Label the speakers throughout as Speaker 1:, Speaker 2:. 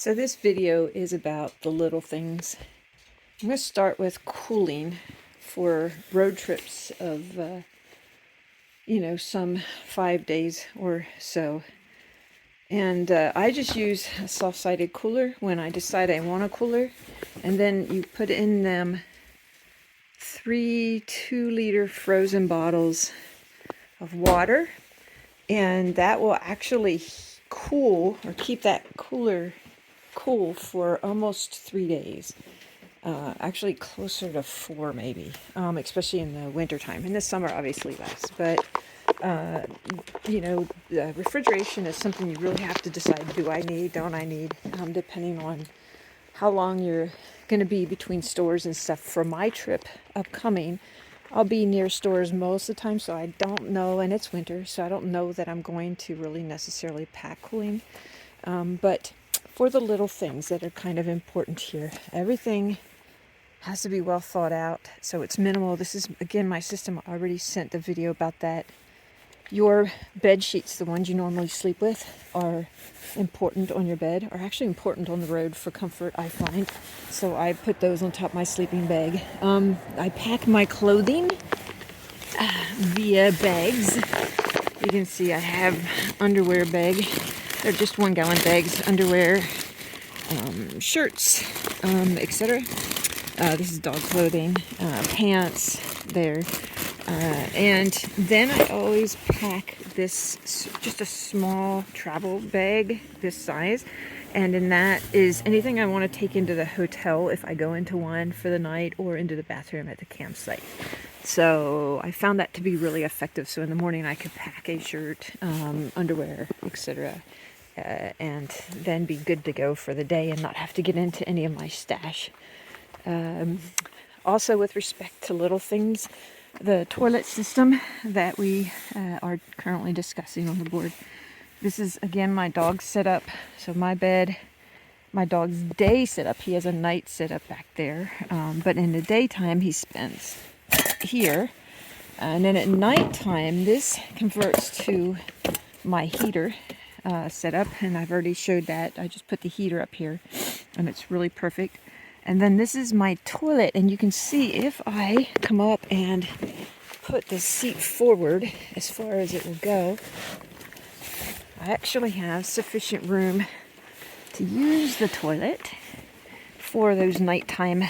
Speaker 1: So this video is about the little things. I'm going to start with cooling for road trips of, some 5 days or so. And I just use a soft-sided cooler when I decide I want a cooler. And then you put in them 3 2-liter frozen bottles of water. And that will actually cool or keep that cooler cool for almost 3 days. Actually closer to 4 maybe, especially in the winter time. In the summer obviously less, but refrigeration is something you really have to decide, do I need, don't I need, depending on how long you're going to be between stores and stuff. For my trip upcoming, I'll be near stores most of the time, so I don't know, and it's winter, so I don't know that I'm going to really necessarily pack cooling. But for the little things that are kind of important here, everything has to be well thought out, so it's minimal. This is, again, my system. I already sent the video about that. Your bed sheets, the ones you normally sleep with, are important on your bed, are actually important on the road for comfort, I find. So I put those on top of my sleeping bag. I pack my clothing via bags. You can see I have underwear bag. They're just 1-gallon bags, underwear, shirts, etc. This is dog clothing, pants there. And then I always pack this, just a small travel bag this size. And in that is anything I want to take into the hotel if I go into one for the night, or into the bathroom at the campsite. So I found that to be really effective. So in the morning I could pack a shirt, underwear, etc. And then be good to go for the day and not have to get into any of my stash. Also, with respect to little things, the toilet system that we are currently discussing on the board. This is, again, my dog's setup. So my bed, my dog's day setup. He has a night setup back there. But in the daytime, he spends here. And then at nighttime, this converts to my heater setup. And I've already showed that. I just put the heater up here, and it's really perfect. And then this is my toilet, and you can see if I come up and put the seat forward as far as it will go, I actually have sufficient room to use the toilet for those nighttime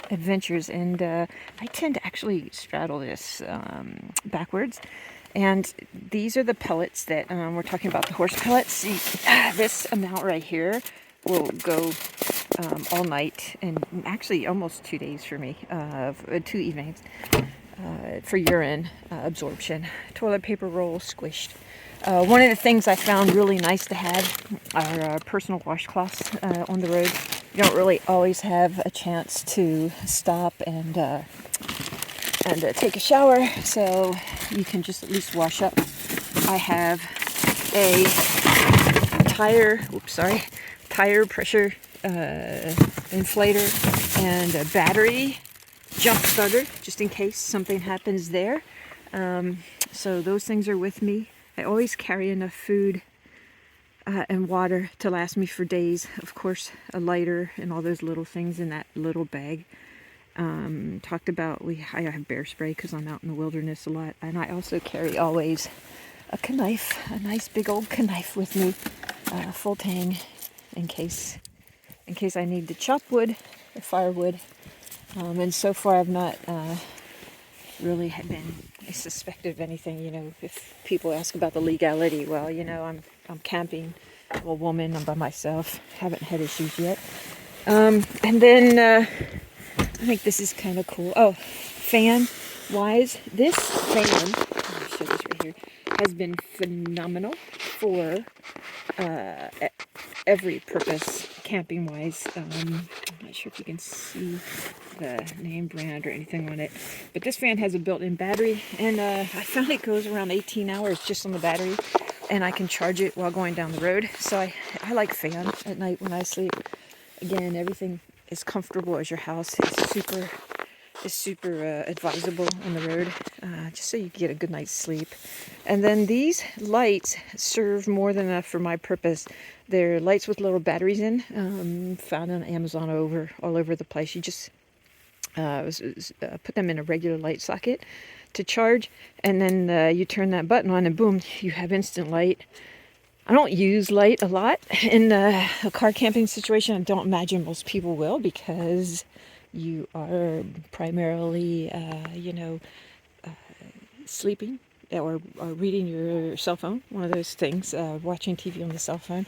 Speaker 1: adventures. And I tend to actually straddle this backwards. And these are the pellets that we're talking about, the horse pellets. See, this amount right here will go all night, and actually almost 2 days for me, 2 evenings, for urine absorption. Toilet paper roll squished. One of the things I found really nice to have are personal washcloths on the road. You don't really always have a chance to stop and take a shower, so you can just at least wash up. I have a tire pressure inflator and a battery jump starter, just in case something happens there. So those things are with me. I always carry enough food and water to last me for days. Of course, a lighter and all those little things in that little bag. Talked about, I have bear spray because I'm out in the wilderness a lot, and I also carry always a knife, a nice big old knife with me, full tang, in case I need to chop wood or firewood. And so far I've not really been suspected of anything. If people ask about the legality, well, I'm camping, I'm a woman, I'm by myself, haven't had issues yet. And then I think this is kind of cool. Oh, fan wise, this fan, I'll show this right here, has been phenomenal for every purpose, camping wise. I'm not sure if you can see the name brand or anything on it, but this fan has a built-in battery, and I found it goes around 18 hours just on the battery, and I can charge it while going down the road. So I like fan at night when I sleep. Again, everything as comfortable as your house. It's super is super advisable on the road, just so you can get a good night's sleep. And then these lights serve more than enough for my purpose. They're lights with little batteries in, found on Amazon all over the place. You just put them in a regular light socket to charge, and then you turn that button on and boom, you have instant light. I don't use light a lot in a car camping situation. I don't imagine most people will, because you are primarily, sleeping or reading your cell phone, one of those things, watching TV on the cell phone.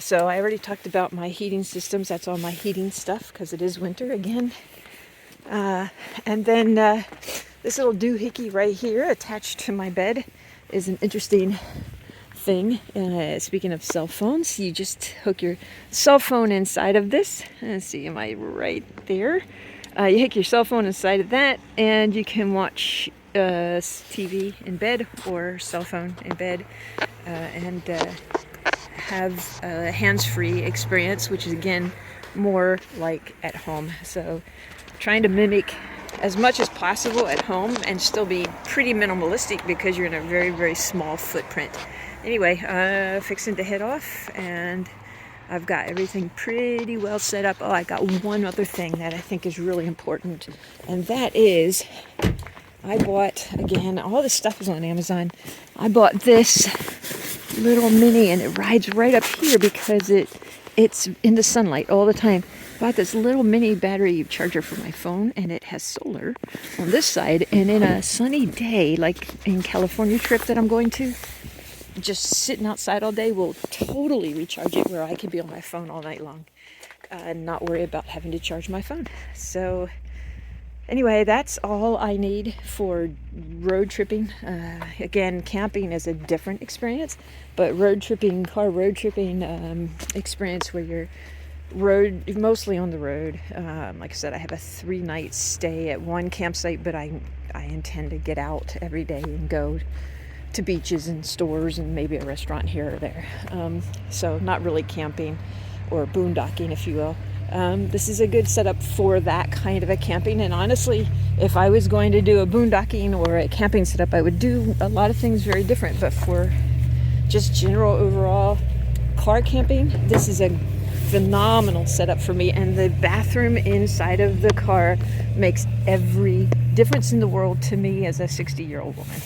Speaker 1: So I already talked about my heating systems. That's all my heating stuff because it is winter again. And then this little doohickey right here attached to my bed is an interesting thing. Speaking of cell phones, you just hook your cell phone inside of this. Let's see, am I right there? You hook your cell phone inside of that, and you can watch TV in bed or cell phone in bed, and have a hands-free experience, which is again more like at home. So trying to mimic as much as possible at home and still be pretty minimalistic because you're in a very, very small footprint. Anyway, fixing to head off, and I've got everything pretty well set up. Oh, I got one other thing that I think is really important, and that is I bought, again, all this stuff is on Amazon. I bought this little mini, and it rides right up here because it's in the sunlight all the time. Bought this little mini battery charger for my phone, and it has solar on this side, and in a sunny day like in California trip that I'm going to, just sitting outside all day will totally recharge it, where I could be on my phone all night long and not worry about having to charge my phone. So anyway, that's all I need for road tripping. Again, camping is a different experience, but car road tripping experience where you're mostly on the road. Like I said, I have a 3-night stay at one campsite, but I intend to get out every day and go to beaches and stores and maybe a restaurant here or there. So not really camping or boondocking, if you will. This is a good setup for that kind of a camping. And honestly, if I was going to do a boondocking or a camping setup, I would do a lot of things very different. But for just general overall car camping, this is a phenomenal setup for me. And the bathroom inside of the car makes every difference in the world to me as a 60-year-old woman.